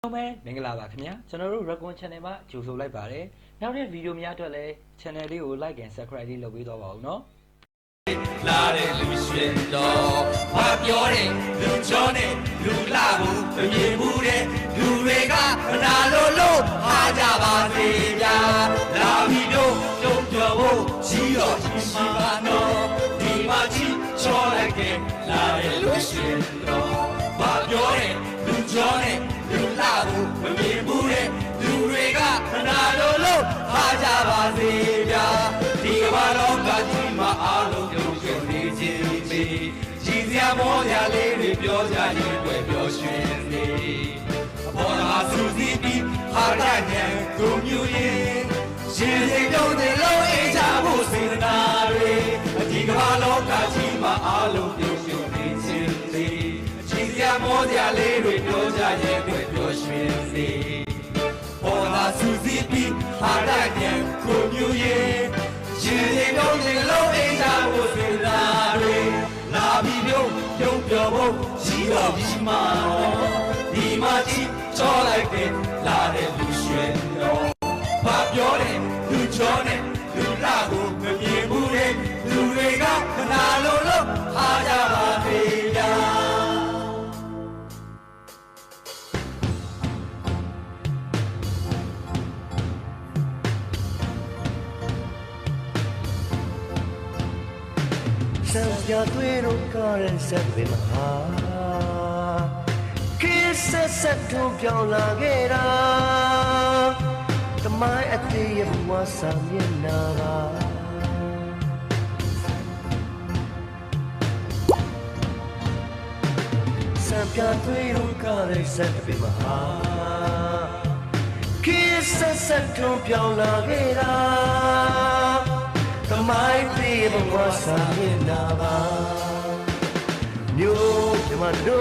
Hello မင်္ဂလာပါခင်ဗျာကျွန်တော်တို့ Recon Channel မှာကြိုဆိုလိုက်ပါတယ်နောက်တဲ့ဗီဒီယိုများအတွက်လည်း Channel လေးကို Like and Subscribe လေးလုပ်ပေးသွားပါဦးနော်လာတဲ့လူရှင်တော်ဘာပြောတယ်လူကြောနဲ့လူလာဘူးမမြင်ဘူးတဲ့လူတွေကမနာလို့အားကြပါစေဗျာလာပြီးတော့ကြုံကြော်ဖို့ကြီးတော်ကြီးရှိပါတော့ဒီမှာကြီးချောလိုက်တဲ့လာတဲ့လူရှင်တော်ဘာပြောတယ်လူကြောနဲ့လူလာဘူးမမြင်ဘူးတဲ့လူတွေကမနာလို့အားကြပါစေဗျာဒီကမ္ဘာလုံးကကြီးမှာအားလုံးကြုံကြနေခြင်းမေးကြီးစရာမောစရာလေးတွေပြောကြရင်တွေ့ပြောရွှင်နေဘောလာစူစီပြီးဟာရညံတို့မျိုးရင်ရှင်စိတ်တို့တွေလုံးအေးချဖို့စေတနာတွေဒီကမ္ဘာလုံးကကြီးမှာအားလုံးကြုံကြနေခြင်းမေးကြီးစရာမောစရာလေးတွေပြောကြရင်တွေ့ပြောရွှင်နေဘောလာစူစီပြီးဟာရညံတို့မျိုးရင်ရှင်စိတ်တို့တွေလုံးအေးချဖို့စေတနာတွေလာပြီးပြုံးပြောဖို့ရှိတော်ပြီးမှဒီမှာကြည့်ချောလိုက်တဲ့လာတဲ့လူရွှင်တော်ဘာပြောတယ်လူချောနဲ့လူလာကိုမမြင်ဘူးတဲ့လူတွေကမနာလို့အားကြပါသေးဗျာSambia tuero karen sabbe maha Kisa sattu pyao la gera Tamai ate ye bwa sa myen na ba Sambia tuero karen sabbe maha Kisa sattu pyao la gera Tamai priya bwasa minaba Nyo yamano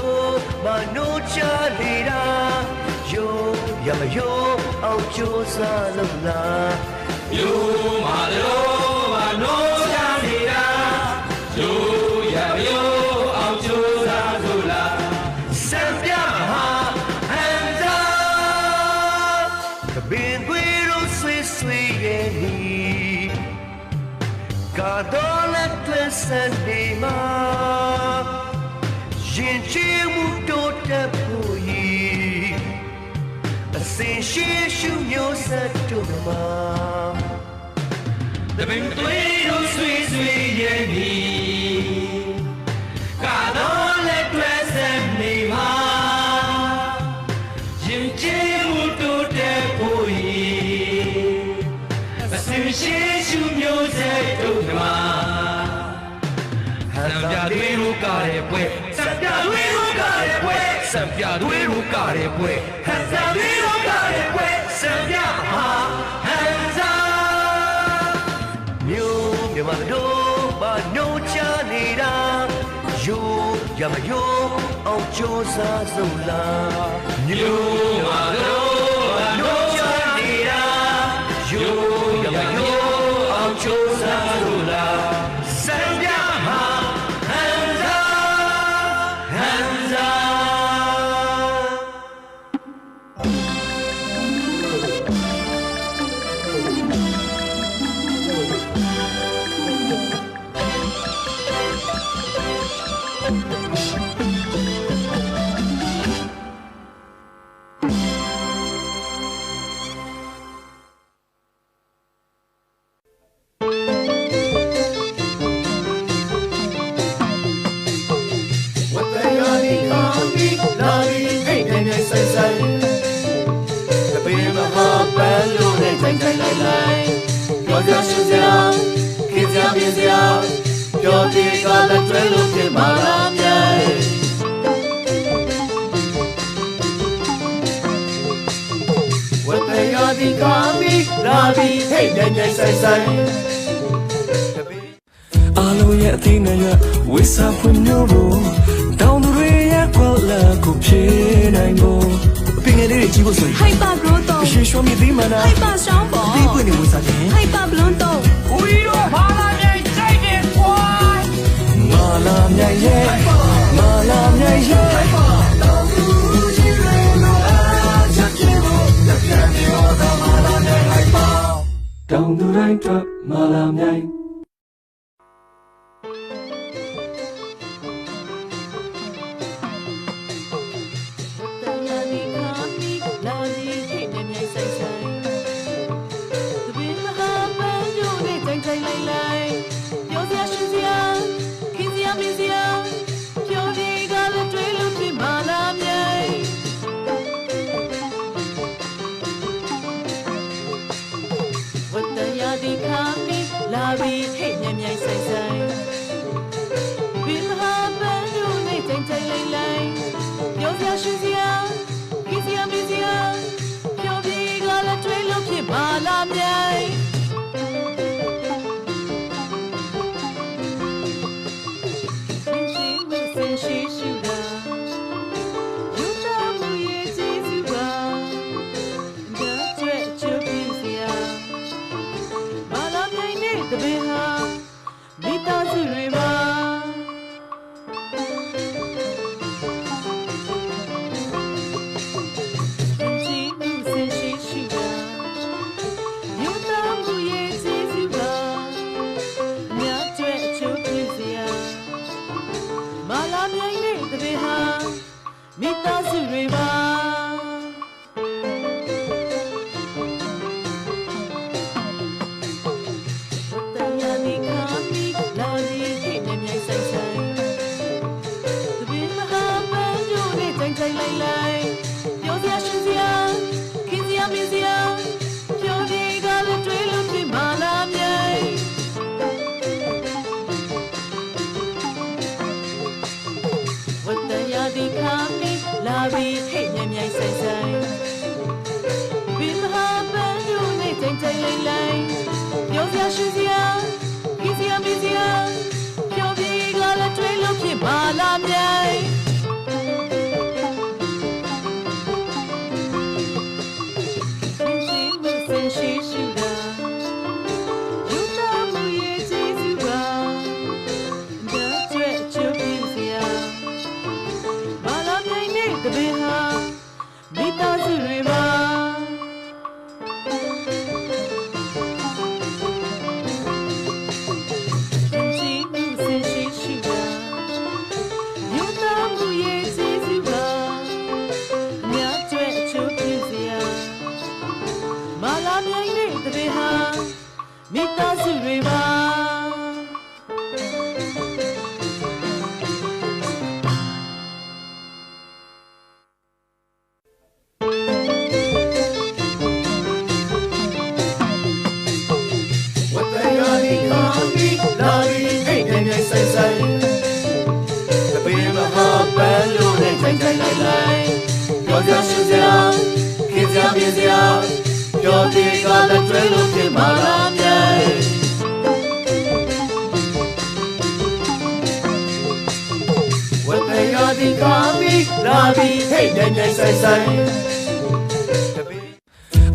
mano chalira Yo yamayo au chosa lula Yo malo mano chalira Yo yamayo au chosa lula Sambya maha handa Kabin gwiro sui sui yeni Kadola twasanima Jinchi muto tapuyi Asin shishu nyo satuma Tabin tuiro sui sui yeni Kadola twasanima Jinchi muto tapuyi Asin shishu nyo satuma Sambia duero kare pue Sambia duero kare pue Sambia duero kare pue Sambia duero kare pue Sambia ha hanza Nyo yamado ba no chanira Yo yamayo au chosa zula Nyo malo no chanira Yo yamayo au chosa zula Sambia ha hanza hanza Alo ya tina ya wisa punyo bo Down the way ya kwala ko phe nai bo Pinga le ji bo soi Hyper growth She show me the mana Hyper strong bo Di pu ni wisa de Hyper blown to Ui ro mala nyai chai de kwai Mala nya ye Mala nya ye Hyper ထွက်မာလာမြိုင်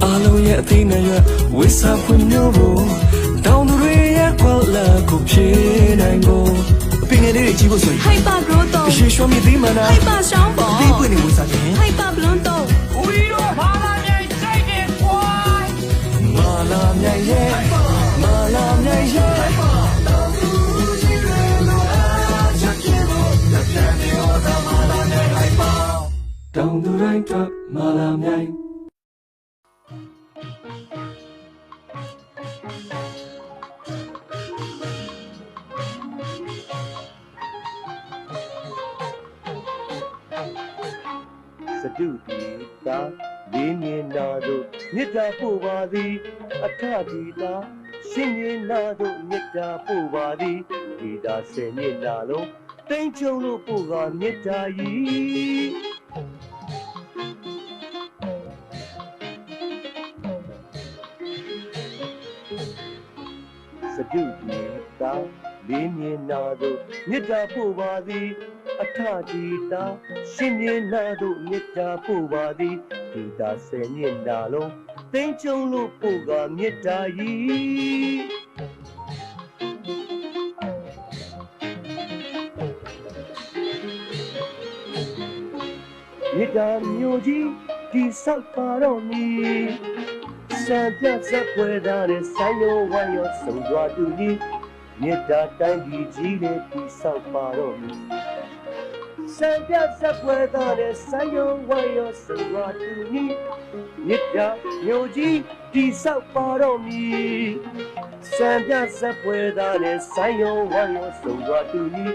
အားလုံးရဲ့အသေးနဲ့ရွဝိစာဖွင့်မျိုးဖို့တောင်းသူတွေရဲ့ကွာလာကိုဖြေနိုင်ဖို့ပင်ငယ်လေးတွေကြီးဖို့ဆိုရင် Hyper growth ရေရွှေမြသေးမှန်တာ Hyper ရှောင်းပေါ် သေးပွင့်နေဝိစာခြင်း Hyper blunt ဦးရီတို့မာလာမြိုင်စိတ်တယ်ကွာ မာလာမြိုင်ရဲ့မာလာမြိုင်ရဲ့တောင်းသူကြီးတွေလို့အားချက်ခြင်းလို့လက်ပြနေတော့မာလာမြိုင်ဟိုက်ပါတောင်းသူတိုင်းထွက်မာလာမြိုင်စတုတီတာလေးမြင်နာတို့မေတ္တာပို့ပါသည်အထဒီတာရှင်မြင်နာတို့မေတ္တာပို့ပါသည်ဒီတာဆယ်မြင့်နာလုံးတိမ်ချုံလို့ပို့ကမေတ္တာကြီးစတုတီတာလေးမြင်နာတို့မေတ္တာပို့ပါသည်အထဒီတာရှင်မြင်နာတို့မေတ္တာပို့ပါသည်ဒီတာဆယ်မြင့်နာလုံးတိမ်ချုံလို့ပို့ကမေတ္တာကြီးမေတ္တာမျိုးကြီးဒီဆောက်ပါတော့မည်စ山边在回答的山哟弯哟生抓住你，你打单地几的地上巴罗米。山边在回答的山哟弯哟生抓住你，你打牛鸡地上巴罗米。山边在回答的山哟弯哟生抓住你，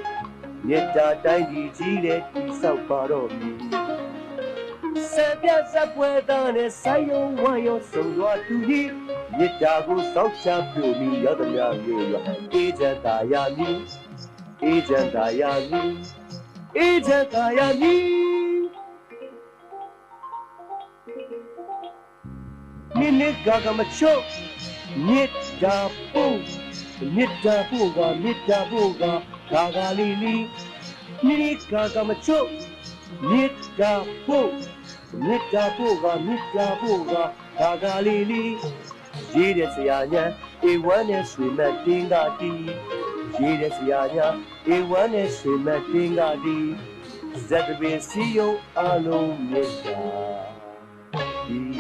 你打单地几的地上巴罗米。山边在回答的山哟弯哟生抓住你，你打过上下表米要怎么样呀？一阵大呀米，一阵大呀米，一阵大呀米。你嘎嘎么球，你打不，你打不嘎，你打不嘎，嘎嘎哩哩。你嘎嘎么球，你打不。你打不嘎，你打不嘎，嘎嘎哩哩。一日是呀年，一万年水满天嘎地。一日是呀年，一万年水满天嘎地。在这边是有阿龙面家地。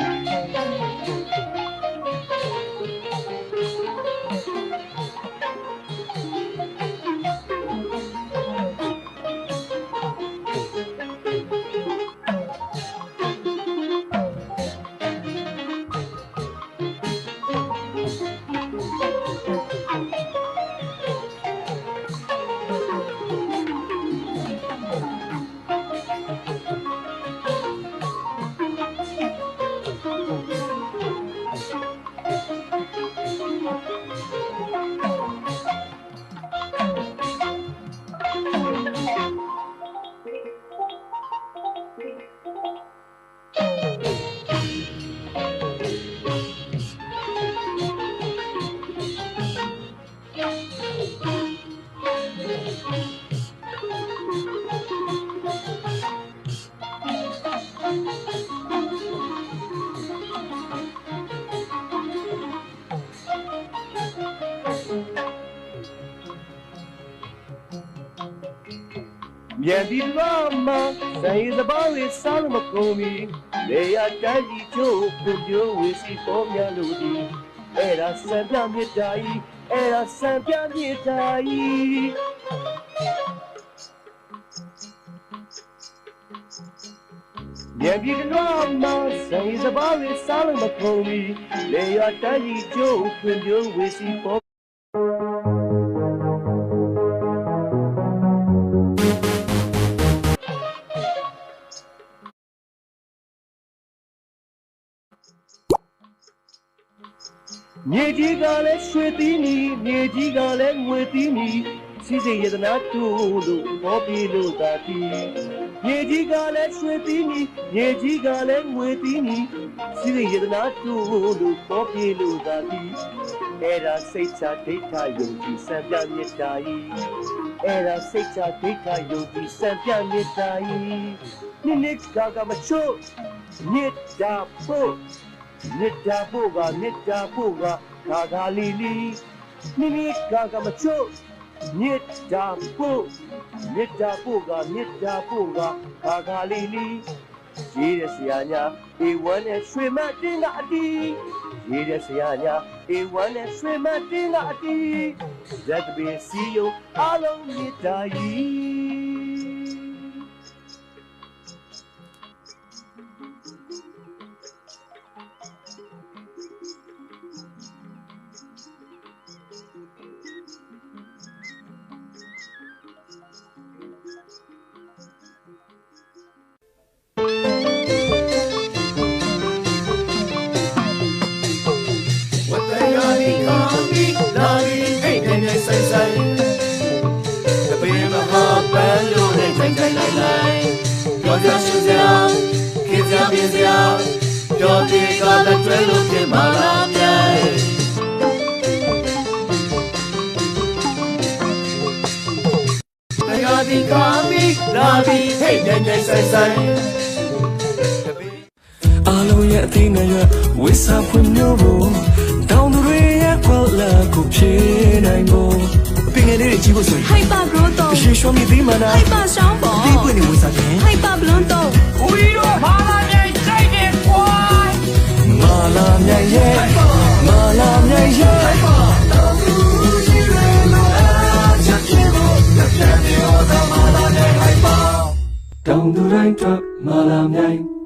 面壁乱麻，三一十八位杀了么公民，雷亚战地就不就为谁多面路的？哎啦三边灭大义，哎啦三边灭大义。面壁乱麻，三一十八位杀了么公民，雷亚战地就不就为谁多？年纪高了学的你，年纪高了我的你，现在也在那土路，我比路大地。年纪高了学的你，年纪高了我的你，现在也在那土路，我比路大地。哎啦，谁家对他用第三边灭大义？哎啦，谁家对他用第三边灭大义？你嘎嘎么球，你打不？你打不嘎，你打不嘎，嘎嘎哩哩。你嘎嘎么球，你打不，你打不嘎，你打不嘎，嘎嘎哩哩。一日是呀呀，一万年水满地那地。一日是呀呀，一万年水满地那地。在这边是有阿龙灭大义。阿龙也听那个为啥不牛不？当路人也过了不偏难过。平安的几个岁？害怕不懂。是说你对吗？害怕上火。你不能为啥偏？害怕不能懂。为了马拉面再点快。马拉面也。တောင်သူတိုင်းထွက်မာလာမြိုင်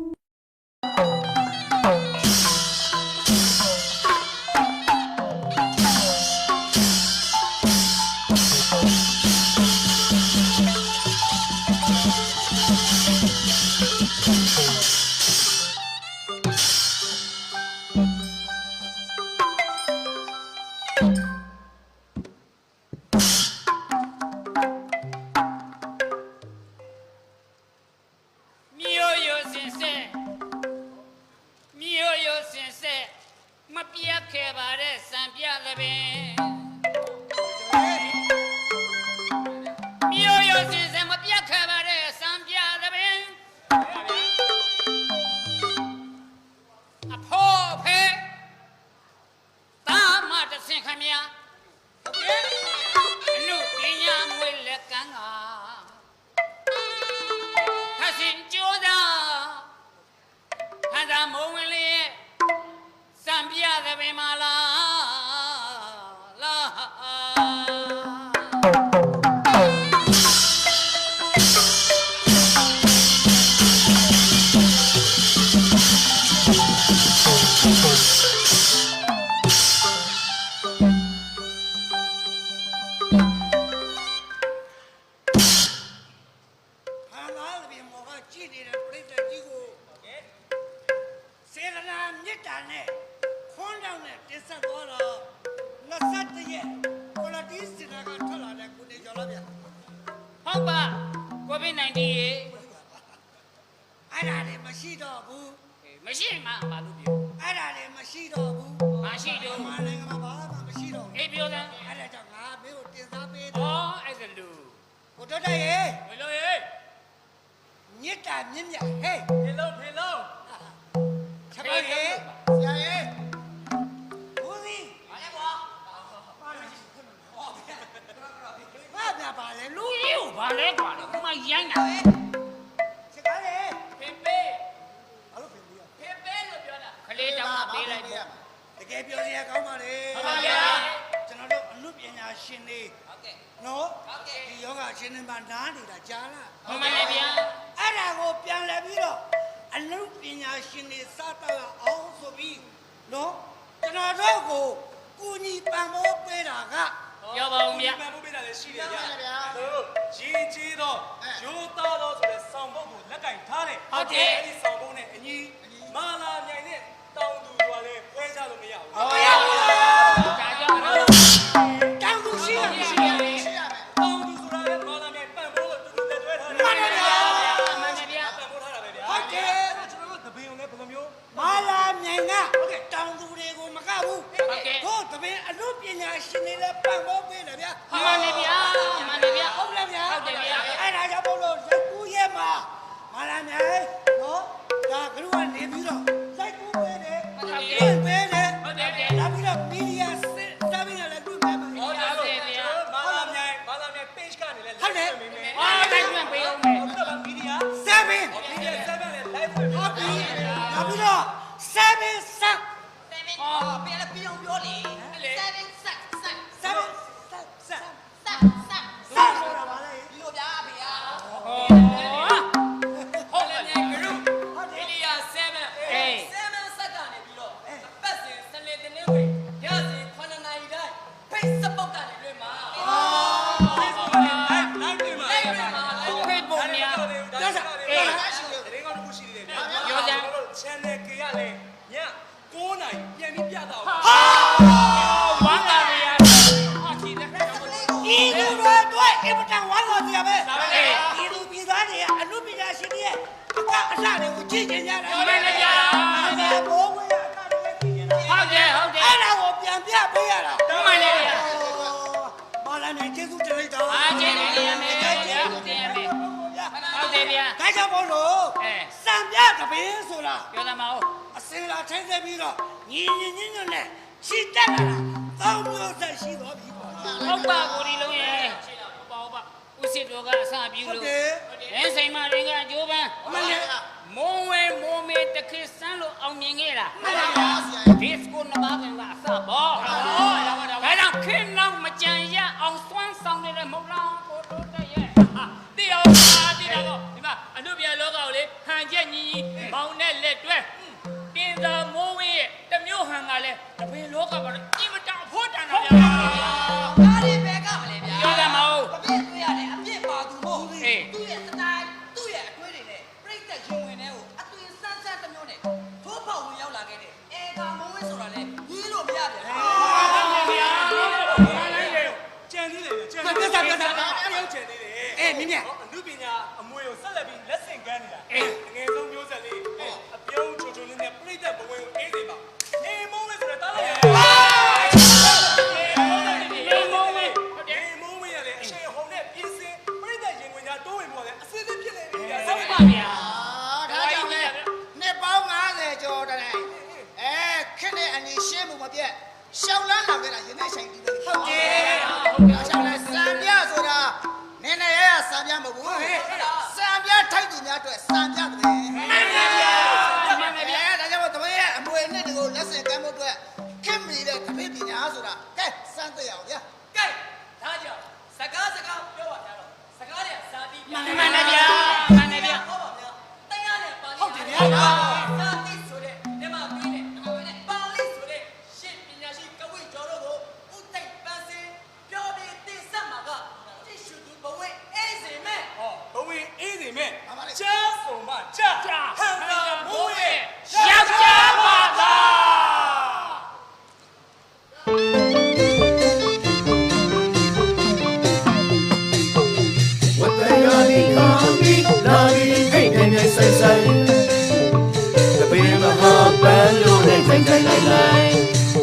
မိုးဝဲမိုးမေတခေဆန်းလို့အောင်မြင်ခဲ့တာ ဒီစကိုနမကင်ကအစပေါ့ဒါကြောင့်ခင်းနောက်မကြံရအောင်စွမ်းဆောင်နေတဲ့မဟုတ်လားကိုတို့တဲ့ရဲ့တိအောင်တိတော့ဒီမှာအနုပြလောကကိုလေဟန်ချက်ညီမောင်နဲ့လက်တွဲတင်သာမိုးဝင်းရဲ့တမျိုးဟန်ကလည်းတပင်လောကမှာအင်မတန်ဖို့တန်တာဗျာဒါတွေပဲကမလဲဗျာပြောတယ်မဟုတ်အပြစ်တွေ့ရတယ်အပြစ်ပါသူမဟုတ်သူ့ရဲ့စတိုင်သူ့ရဲ့အတွေးတွေနဲ့ပြိတ္တရင်ဝင်တဲ့ကိုအသွင်စမ်းစမ်းတမျိုးနဲ့ထိုးပေါက်ဝင်ရောက်လာခဲ့တဲ့အေကာမိုးဝင်းဆိုတာလေကြီးလို့မရဗျာကြံသေးတယ်ကြံသေးတယ်အဲ့ရောက်ကြံသေးတယ်အေးမြင့်အမှုပညာအမွေကိုဆက်လက်ပြီးလက်ဆင့်ကမ်းနေတာငယ်ဆုံးမျိုးဆက်လေးအပြုံးချိုချိုလေးနဲ့ပြိတ္တဘဝင်ကိုအေးစေပါအေးမိုးဝဲဆိုတော့တားလိုက်အေးမိုးဝဲရလေအရှင်ဟုံနဲ့ပြင်းစင်ပြိတ္တရင်ဝင်ကြတိုးဝင်ပေါ်လေအစစ်စစ်ဖြစ်နေပြီဗျာဟုတ်ပါဗျာဒါကြောင့်လေနှစ်ပေါင်း90ကျော်တည်းခက်တဲ့အနီရှင်းမှုမပြတ်ရှောင်းလန်းလာခဲ့တာရင်းနဲ့ဆိုင်ပြီးဟုတ်ကဲ့ရှောင်းလန်းစံပြဆိုတာနည်းနည်းရစံပြမဟုတ်ဘူးစံပြထိုက်သူများအတွက်စံပြတယ်မှန်ပါဗျာဒါကြောင့်တပည့်ရဲ့အမွေနဲ့ဒီကိုလက်ဆင့်ကမ်းဖို့အတွက်ခင်မီတဲ့တပည့်ပညာဆိုတာကဲစမ်းသိအောင်ဗျာကဲဒါကြောင့်စကားပြောပါဗျာတော့စကားတွေကစာပြီးမှန်ပါဗျာမှန်ပါဗျာဟုတ်ပါဗျာတရားနဲ့ပါဠိဟုတ်တယ်ဗျာစာတိဆိုတဲ့ဓမ္မပြီးတဲ့ပါဠိဆိုတဲ့ရှင်းပညာရှိကဝိကျော်တို့ကိုဥသိပ်ပန်းစင်ပြောပြီးသိဆက်မှာကတိရှုသူဘဝအေးစေမဲ့ဘဝင်အေးစေမဲ့ချမ်းစုံမချဟန်သာမိုးရဲ့ယောက်ျားပါသာဝတ်တရားဒီခါမီလာဒီဟိတ်နေနေဆိုင်ဆိုင်တပင်းမဟာပန်းလို့နဲ့ထိုင်ထိုင်လိုက်လိုက်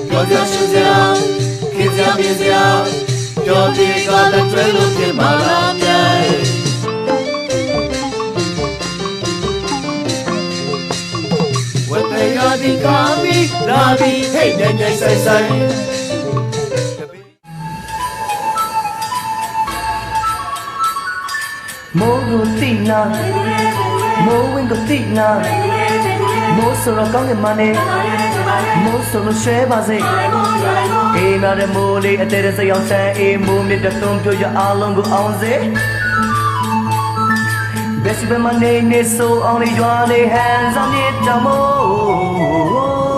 ပြောကြရှင်းစရာခင်စရာမြင်စရာပြောဒီကလည်းတွဲလို့ဖြစ်မှာလားမြိုင်ဝတ်တရားဒီခါမီလာဒီဟိတ်နေနေဆိုင်ဆိုင်မိုးကိုတိနာမိုးဝင်းကိုတိနာမိုးဆိုတော့ကောင်းတယ်မနဲ့မိုးဆိုလို့ရွှဲပါစေအေးနာတဲ့မိုးလေးအတဲတဲ့စရောက်ဆန်းအေးမိုးမြတ်တဲ့သွန်ပြရအားလုံးကိုအောင်စေဘယ်စီပဲမနေဆိုအောင်လေးရွာလေးဟန်ဆောင်မြစ်တမိုး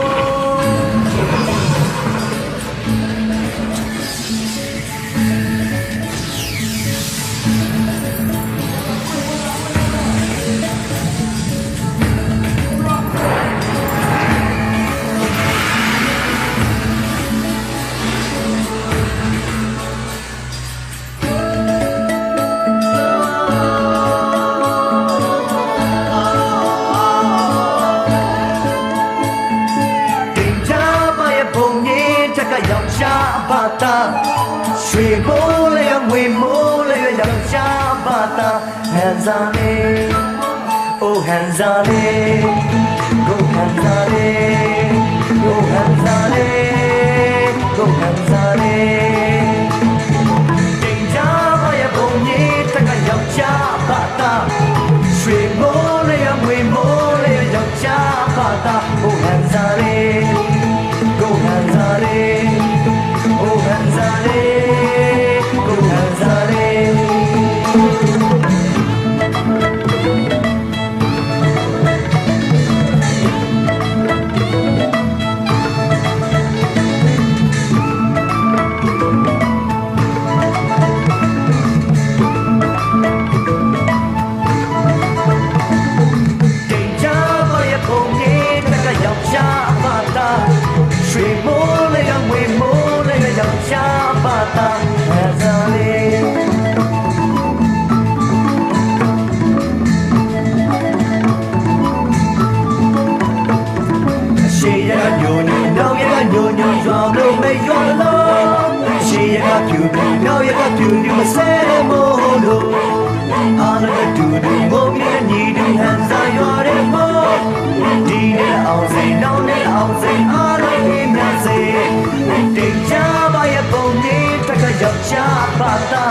ရွှေမိုးလေးငွေမိုးလေးယောက်ျားပါတာဟန်စားလေးအိုဟန်စားလေးကိုဟန်စားလေးကိုဟန်စားလေးကိုဟန်စားလေးတင်ကြပါရဲ့ဘုံကြီးတကယောက်ျားပါတာရွှေမိုးလေးငွေမိုးလေးယောက်ျားပါတာကိုဟန်စားလေးကိုဟန်စားလေးOh, Hanzale, go Hanzale. မစဲမို့လို့အားလည်းတူတူမို့ပြည့်ညီတူဟန်စာရွာတဲ့မို့ဒီနဲ့အောင်စိန်နောက်နဲ့အောင်စိန်အားလုံးပြင်းများစေတိတ်ချပါရဲ့ပုံလေးတကယောက်ျားပါတာ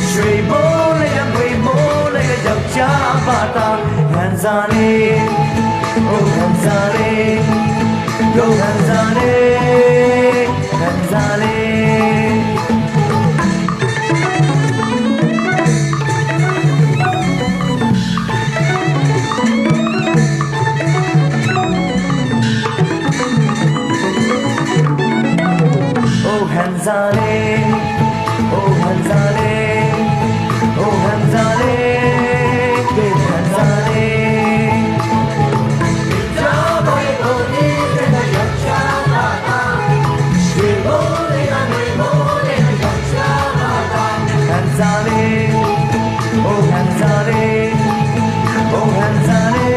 ရွှေမိုးလေးငွေမိုးလေးယောက်ျားပါတာဟန်စာလေးဟန်စာလေး Yo Hanzale Hanzale Oh Hanzale Oh Hanzale Oh Hanzale Hey Hanzale Jawai boni tena yachana Shri bole ane bole yachana Hanzale Oh Hanzale Oh Hanzale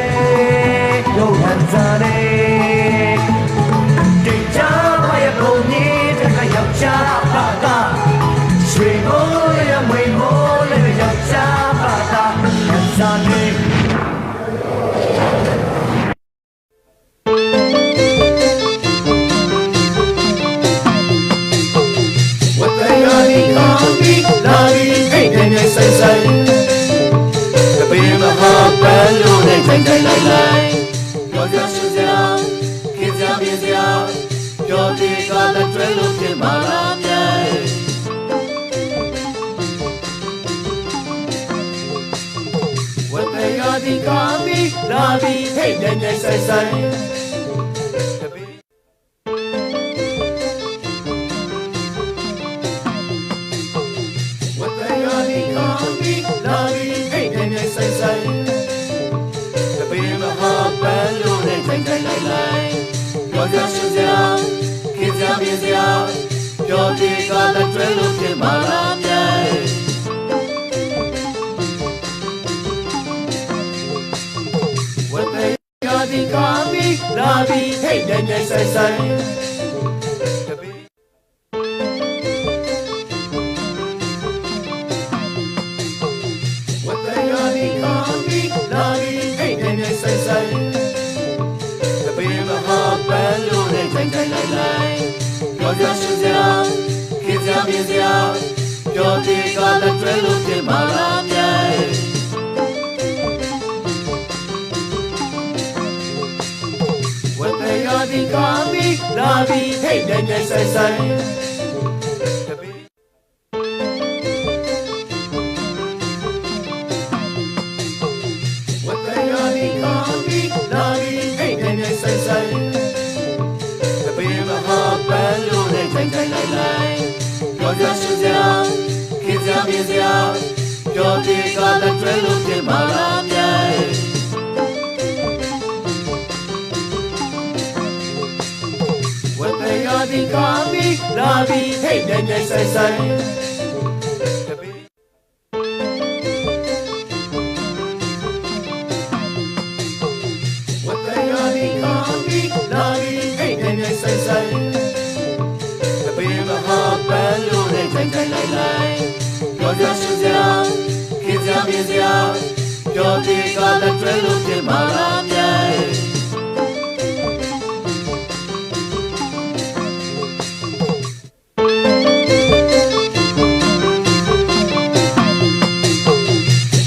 Oh Hanzale Jawai boni tena yachana Shri bole ane bole yachana Hanzale What they are economic, loving, hate and yes I say. The beam of heart, balloon and tank like. Your just is young, kids are busy out. Your big on the trail of the malam, What they are economic, loving, hate and yes I say. What they are economic, loving, hate and yes I say. The beam of heart, balloon and tank like. Your just is young, kids are busy out. Your big on the trail of the malam, What they are economic, loving, hate and yes I say. What they are economic, loving, hate and yes I say. The beam of heart, balloon and tank like. Your just is young, kids are busy out. Your big on the trail of the malam, What they are economic, loving, hate and yes I say. What they are economic, loving, hate and yes I say. The beam of heart, balloon and tank like. Your just is young, kids are busy out. Your big on the trail of the malam, What they are economic, loving, hate and yes I say. What they are economic, loving, hate and yes I say. The beam of heart, balloon and tank like. Your just is young, kids are busy out. Your big on the trail of the malam,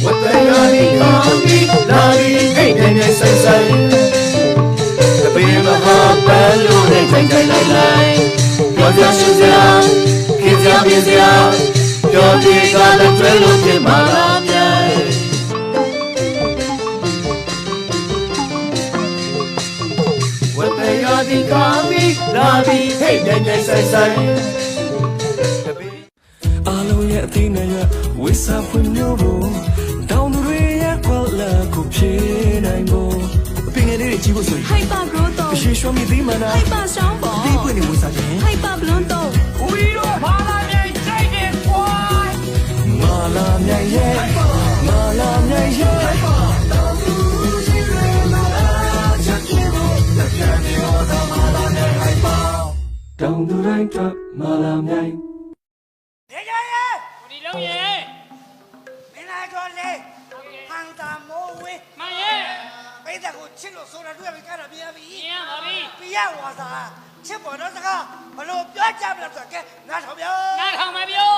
What they are economic, loving, hate and yes I say. The beam of heart, balloon and tank like. Your just is young, kids are busy out. Your big on the trail of the malam, What they are economic, loving, hate and yes I say. Along yet thin with a window down the way, well, could she nine more. Being a little was Hyper Bruto, she showed me the man. Hyper Sambo, When it was again. Hyper Blundo. We don't follow me, take it, boy. Malam Down the rain truck, malam nhai. နေကြရဲ့ ကိုဒီလုံးရဲ့ မင်းလာတော့လေဟန်တာမိုးဝင်း မရဲ့ ပိတ်သက်ကိုချစ်လို့ဆိုတာတွေ့ပြီကြတော့ပြန်ပြီ ရပါပြီ ပြရဝါစာချစ်ပေါ်တော့စကားဘလို့ပြောကြမလို့ဆိုကဲငါထောင်ပြော နားထောင်မပြော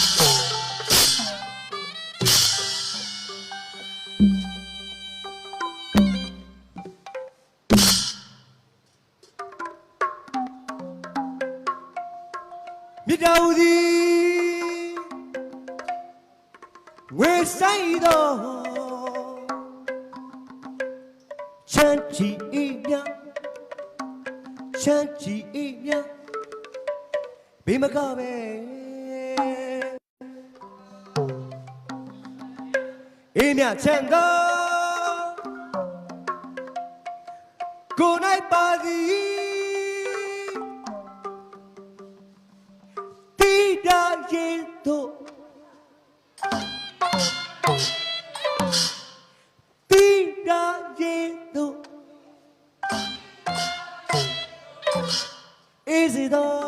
ဟ ဆိုင်သောချမ်းချီအေးမြချမ်းချီအေးမြဘေးမကပဲအေးမြချမ်းသာကိုနိုင်ပါသည်တိတာရင်တို့တိတာရင်တို့Is it all?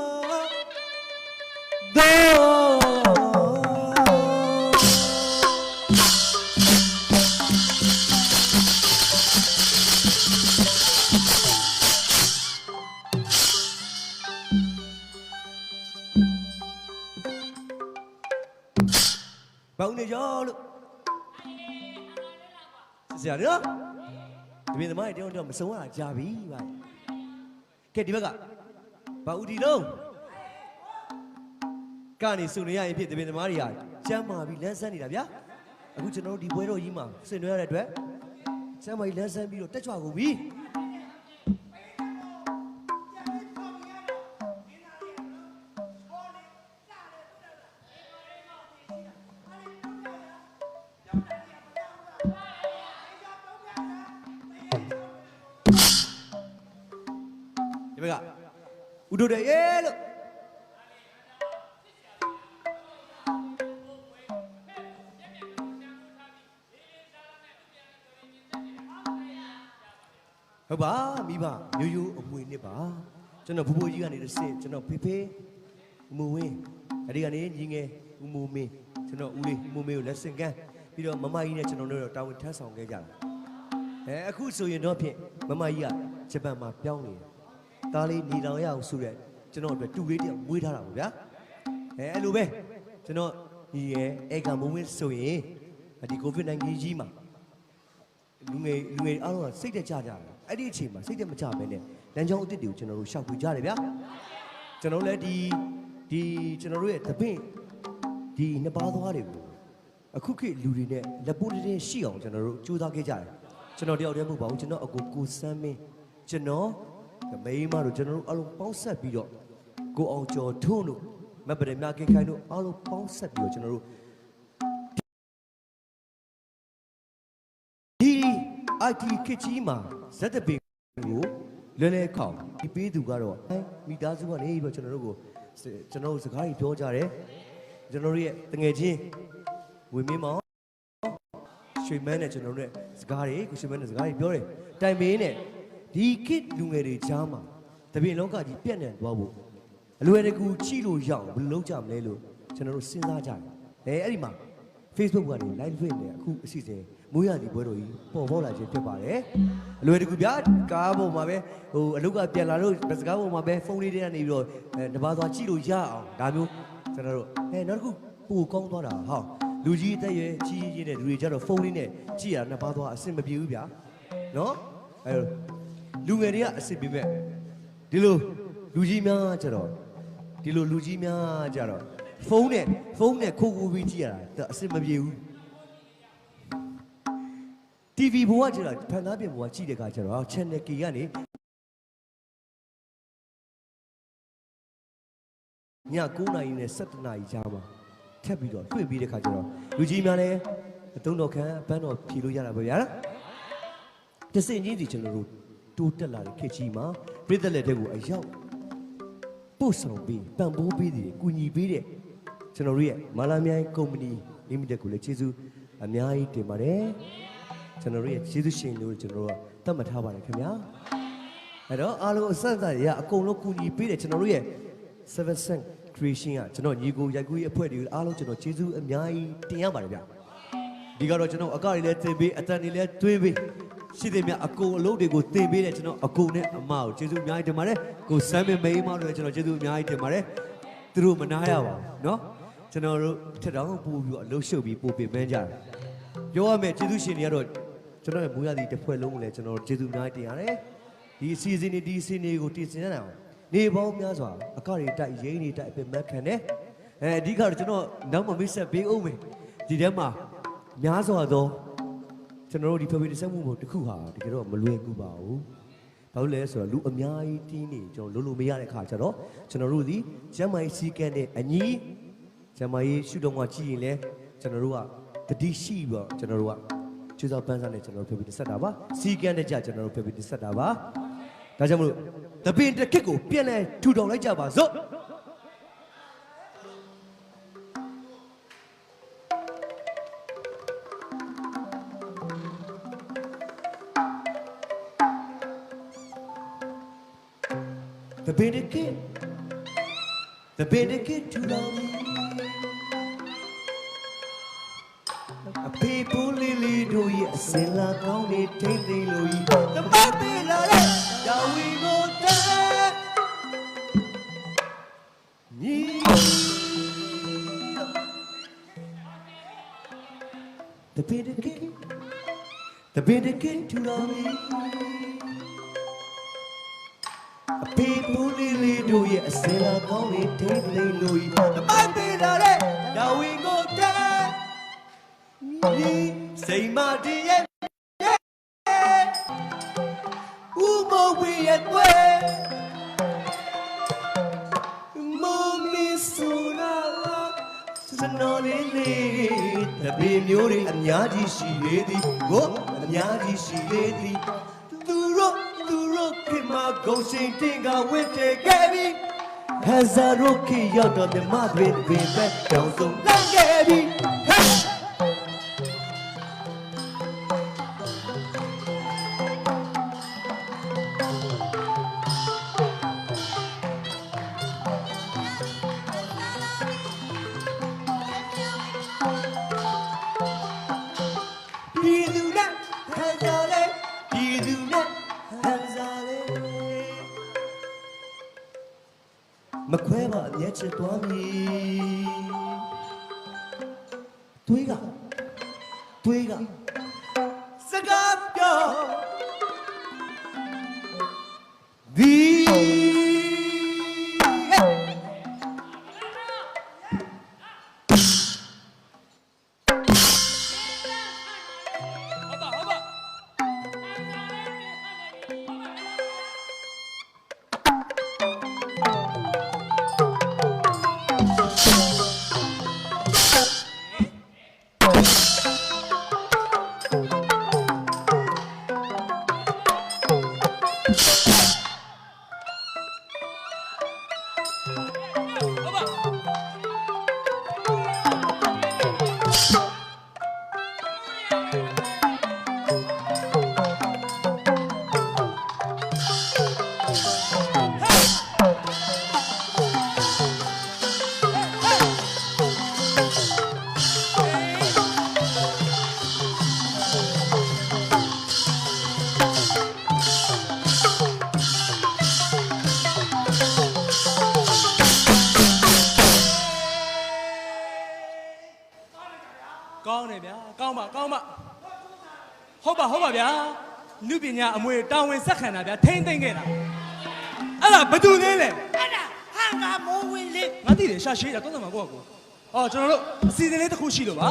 Bao nhiêu gió luôn? Sao nữa? Bây giờ mai đi ăn mà sống à chả bí vậy. Cái đi bác ạ? Bao đi đâu? Cái này xuống này biết bây giờ mai đi à? Chả mà bị lén sang đi làm gì? Aku chân nó đi quay rồi mà, xin nói là đấy. Chả mà lén sang bị rồi tết cho aku bí. Udah deh, ya lo. Ba, mi ba, yo umui ni ba. Cina bubu juga ni resi, cina pepe, umui. Hari kan ni jinge umumi, cina uli umumi lesson kan. Bila mama ini cina orang tahu thas orang kerja. Aku suruh dia pergi, mama iya, cepat mah piang ni. Tali ni orang yang suruh, cina orang tu dia muih dah lah, ya. Lu be, cina iya, agak muih suruh. Adi COVID-19 ji mah. Lungai orang sedih jaga. Adi cik mah, sedih macam apa ni? Dan jangan uti dia, cina orang syak bujar ya. Cina orang di cina orang tapi di Nepal tu ada. Aku ke luri ni, lepas ni siang cina orang jual kerja. Cina dia orang mau bawa cina aku kusan me, cina mấy mà rồi cho nó alo bao sát bị rồi cô ông cho thua nữa mà bây giờ cái cái nó alo bao sát bị rồi cho nó đi ai thì cái gì mà rất là bình ngủ lên lên khảo đi biết được rồi ai mi đã dùng cái này rồi cho nó sẽ khai cho ra đấy cho nó đi từng ngày gì với mi máu suy men này cho nó đấy cái đấy cái suy men này cái đấy rồi tại vì này đi kết luôn người để cha mà, tại vì nó cả chỉ biết này bao bộ, luôn này cứ chỉ lo giàu, bự lâu chạm này luôn, cho nên nó sinh ra chả, ấy mà, Facebook cái này, live này, cứ xí xí, mỗi ngày đi bơi rồi, bỏ lại chỉ phải đấy, luôn này cứ biết, cả bộ mà bé, lúc cái tiền là rồi, bây giờ bộ mà bé, phone đi này rồi, nó bao giờ chỉ lo giàu, đam mưu, cho nên nó cứ bù công thôi đó, ha, lúc gì tại chỉ gì này, lúc giờ rồi phone này, chỉ là nó bao giờ xin mà biểu biết, nó,လူငယ်တွေကအစ်စ်ပြမဲ့ဒီလိုလူကြီးများကြတော့ဒီလိုလူကြီးများကြတော့ဖုန်းနဲ့ခိုးပြီးကြည့်ရတာအစ်စ်မပြေဘူး TV ဘဝကြတော့ဖန်သားပြင်ဘဝကြည့်တဲ့အခါကျတော့ Channel K ကနေည9:00 နာရီနဲ့17:00 နာရီကြားမှာထပ်ပြီးတော့တွေ့ပြီးတဲ့အခါကျတော့လူကြီးများလည်းအသုံးတော်ခံဘန်းတော်ဖြီလို့ရတာပဲဗျာတစင်ချင်းစီကျွန်တော်တို့တိုးတက်လာတဲ့ခေတ်ကြီးမှာပြည်သက်လက်တွေကိုအရောက်ပို့ဆောင်ပြီးပံ့ပိုးပေးတယ်ကူညီပေးတယ်ကျွန်တော်တို့ရဲ့မာလာမြိုင်ကုမ္ပဏီ limited ကိုလည်းကျေးဇူးအများကြီးတင်ပါတယ်ကျွန်တော်တို့ရဲ့ကျေးဇူးရှင်လို့ကျွန်တော်တို့ကသတ်မှတ်ထားပါတယ်ခင်ဗျာအဲ့တော့အားလုံးအစစရအကုန်လုံးကူညီပေးတယ်ကျွန်တော်တို့ရဲ့ Seven Cent Creation ကကျွန်တော်ညီကိုရိုက်ကူးရေးအဖွဲ့တွေအားလုံးကျွန်တော်ကျေးဇူးအများကြီးတင်ရပါတယ်ဗျဒီကတော့ကျွန်တော်အကတွေလည်းတင်ပေးအတန်တွေလည်းတွင်းပေးရှိတယ်မြအကုန်အလုပ်တွေကိုတင်ပေးတယ်ကျွန်တော်အကုန်နဲ့အမကိုကျေးဇူးအများကြီးတင်ပါတယ်ကိုစမ်းမမိန်းမတို့လည်းကျွန်တော်ကျေးဇူးအများကြီးတင်ပါတယ်သူတို့မနာရပါဘူးเนาะကျွန်တော်တို့ထက်တောင်ပို့ပြီးတော့အလုပ်ရှုပ်ပြီးပို့ပေးမန်းကြတယ်ပြောရမယ်ကျေးဇူးရှင်တွေကတော့ကျွန်တော်ရဲ့မူရသည်တစ်ဖွဲ့လုံးကိုလည်းကျွန်တော်ကျေးဇူးအများကြီးတင်ရတယ်ဒီအစီအစဉ်တွေဒီအစီအစဉ်တွေကိုတင်ဆက်ရအောင်နေပေါင်းများစွာအကတွေတိုက်ရင်းတွေတိုက်အပင်မခံတယ်အဓိကတော့ကျွန်တော်နောက်မှမိတ်ဆက်ပေးအောင်မယ်ဒီထဲမှာ များစွာသောကျွန်တော်တို့ဒီဖျော်ဖြေတစ်ဆက်မှုကိုတစ်ခုဟာတကယ်တော့မလွယ်ကူပါဘူးဘာလို့လဲဆိုတော့လူအများကြီးတင်းနေကျွန်တော်လုံးလုံးမရတဲ့ခါကျတော့ကျွန်တော်တို့ဒီကျမ်းမာရေးစည်းကမ်းနဲ့အညီကျမ်းမာရေးရှုထောင့်ကကြည့်ရင်လည်းကျွန်တော်တို့ကတတိရှိပြီးတော့ကျွန်တော်တို့ကကျူစာပန်းစားနဲ့ကျွန်တော်တို့ဖျော်ဖြေတစ်ဆက်တာပါစည်းကမ်းတဲ့ကြကျွန်တော်တို့ဖျော်ဖြေတစ်ဆက်တာပါဒါကြောင့်မလို့တပင်တစ်ခစ်ကိုပြန်လဲထူထောင်လိုက်ကြပါစို့The Benedict to love a people lily do you sing like only take the Louis the baby now we go there the Benedict to love People really do you say like only take the Louis the baby now we go there say my dear Umo we at way Mommy Suna Sanoli the baby Yuri and Yadi she lady go and Yadi she lady my ghost thing I went to Gabby has a rookie yacht on the Madrid baby down so long Gabby McQueva, yet it was me. Twiga, Sagapio.ဟုတ်ပါဗျာလူပညာအမွေတာဝန်ဆက်ခံတာဗျာထိမ့်သိမ့်ခဲ့တာအဲ့ဒါဘယ်သူလဲလဲအဲ့ဒါဟန်ကမိုးဝင်လေးငါသိတယ်ရှာရှေးတာသုံးတယ်မှာကိုယ့်အော်ကျွန်တော်တို့အစီအစဉ်လေးတစ်ခုရှိလို့ပါ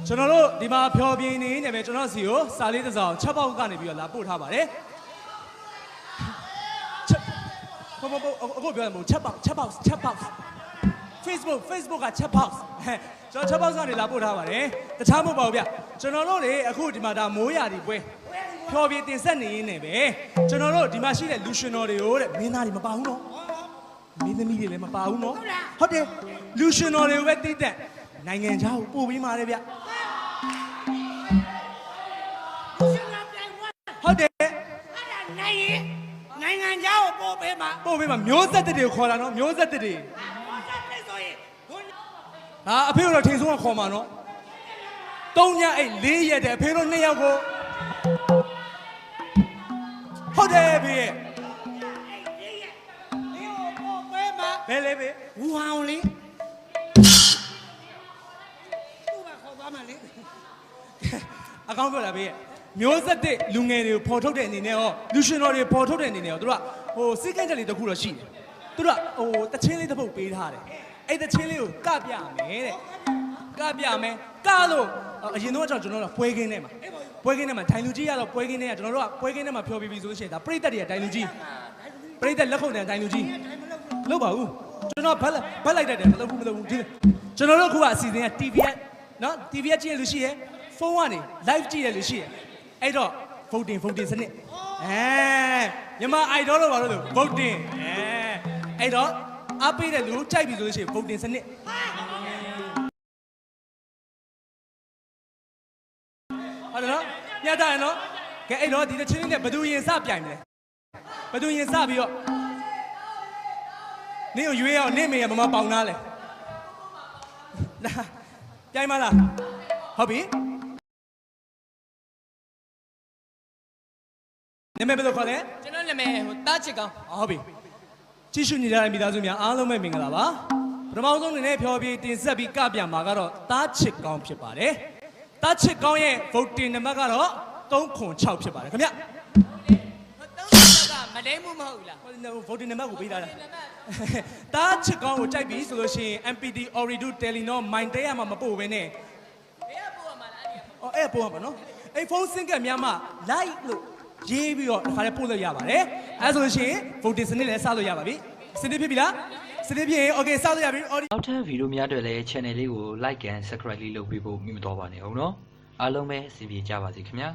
ကျွန်တော်တို့ဒီမှာဖျော်ပြင်းနေနေပဲကျွန်တော်စီကိုစာလေးတစ်စောင်ချက်ပေါက်ကနေပြီးတော့လာပို့ထားပါတယ်ဘောအခုပြောရမို့ချက်ပေါက် Facebook ကချက်ပေါက်ကျွန်တော်ချက်ပေါက်ကနေလာပို့ထားပါတယ်တခြားမဟုတ်ပါဘူးဗျကျွန်တော်တို့လေအခုဒီမှာဒါမိုးရာဒီပွဲဖျော်ပြတင်ဆက်နေရင်းနဲ့ပဲကျွန်တော်တို့ဒီမှာရှိတဲ့လူရှင်တော်တွေကိုတဲ့မင်းသားတွေမပါဘူးနော်မင်းသမီးတွေလည်းမပါဘူးနော်ဟုတ်တယ်လူရှင်တော်တွေကိုပဲတိတက်နိုင်ငံခြားကိုပို့ပေးပါတယ်ဗျဟုတ်တယ်အဲ့ဒါနိုင်ငံခြားကိုပို့ပေးမှာမျိုးဆက်တွေကိုခေါ်တာနော်မျိုးဆက်တွေဟာအဖေတို့ထိန်ဆုံးကခေါ်မှာနော်3ညအိတ်4ရက်တဲ့အဖေတို့2ယောက်ကိုဟုတ်တယ်ဖေရဲ့ဘယ်လေဖေဝူဟောင်းလေးသူ့ကခေါ်သွားမှလေအကောင်းပြောတာဖေရဲ့မျိုးဆက်တဲ့လူငယ်တွေကိုပေါ်ထုတ်တဲ့အနေနဲ့ရောလူရှင်တော်တွေပေါ်ထုတ်တဲ့အနေနဲ့ရောသူတို့ကဟိုစိတ်ကန့်ချက်လေးတစ်ခုတော့ရှိတယ်သူတို့ကဟိုတချင်းလေးတစ်ပုတ်ပေးထားတယ်အဲ့တချင်းလေးကိုကပြမယ်တဲ့ကပြမယ် ကားလို့အရင်တော့ကျွန်တော်တို့ပွဲကင်းထဲမှာပွဲကင်းထဲမှာဒိုင်လူကြီးရတော့ပွဲကင်းထဲကကျွန်တော်တို့ကပွဲကင်းထဲမှာဖျော်ပြပြီးဆိုလို့ရှိရင်ဒါပရိသတ်တွေကဒိုင်လူကြီးပရိသတ်လက်ခုပ်တန်ဒိုင်လူကြီးလုပ်ပါဦးကျွန်တော်ဘက်လိုက်တတ်တယ်မလုပ်ဘူးကျွန်တော်တို့ခုကအစီအစဉ်က TV ကနော် TV ကကြည့်ရလို့ရှိရဲဖုန်းကနေ live ကြည့်ရလို့ရှိရဲအဲ့တော့ voting စနစ်မြန်မာ idol လို့ပါလို့ voting အဲ့တော့အားပေးတဲ့လူကြိုက်ပြီဆိုလို့ရှိရင် voting စနစ်ဟုတ်တယ်နော်ညတာရနော်ကဲအဲ့တော့ဒီတစ်ချင်းနဲ့ဘယ်သူရင်စပြိုင်မလဲဘယ်သူရင်စပြီးတော့နင်းကိုရွေးအောင်နင်းမေရမမပေါင်သားလဲပြိုင်မလားဟုတ်ပြီနာမည်ဘယ်လိုခေါ်လဲကျွန်တော်နာမည်တားချစ်ကောင်းဟုတ်ပြီကြည့်ရှုနေကြတဲ့မိသားစုများအားလုံးပဲမင်္ဂလာပါပထမဆုံးအနေနဲ့ဖြောပြတင်ဆက်ပြီးကပြန်မှာကတော့တားချစ်ကောင်းဖြစ်ပါတယ်တားချစ်ကောင်းရဲ့ voting နံပါတ်ကတော့306ဖြစ်ပါတယ်ခင်ဗျ306ကမလဲမှုမဟုတ်လား voting နံပါတ်ကိုပေးထားတာတားချစ်ကောင်းကိုကြိုက်ပြီဆိုလို့ရှိရင် MPD Oridu Telenor မိုင်တဲရမှာမပို့ဘဲနဲ့ဘယ်ကပို့ရမှာလဲအဲ့ပို့ရမှာနော်အဲ့ဖုန်းစင်ကများမှ like လို့ရေးပြီးတော့တစ်ခါလေးပို့လို့ရပါတယ်အဲဆိုလို့ရှိရင် voting စနစ်လည်းစလို့ရပါပြီစနစ်ဖြစ်ပြီလားစနစ်ဖြစ်ရင် okay စလို့ရပြီနောက်ထပ်ဗီဒီယိုများတွေလည်း channel လေးကို like and subscribe လေးလုပ်ပေးဖို့မိမတော်ပါနဲ့ဟုတ်နော်အားလုံးပဲအဆင်ပြေကြပါစေခင်ဗျာ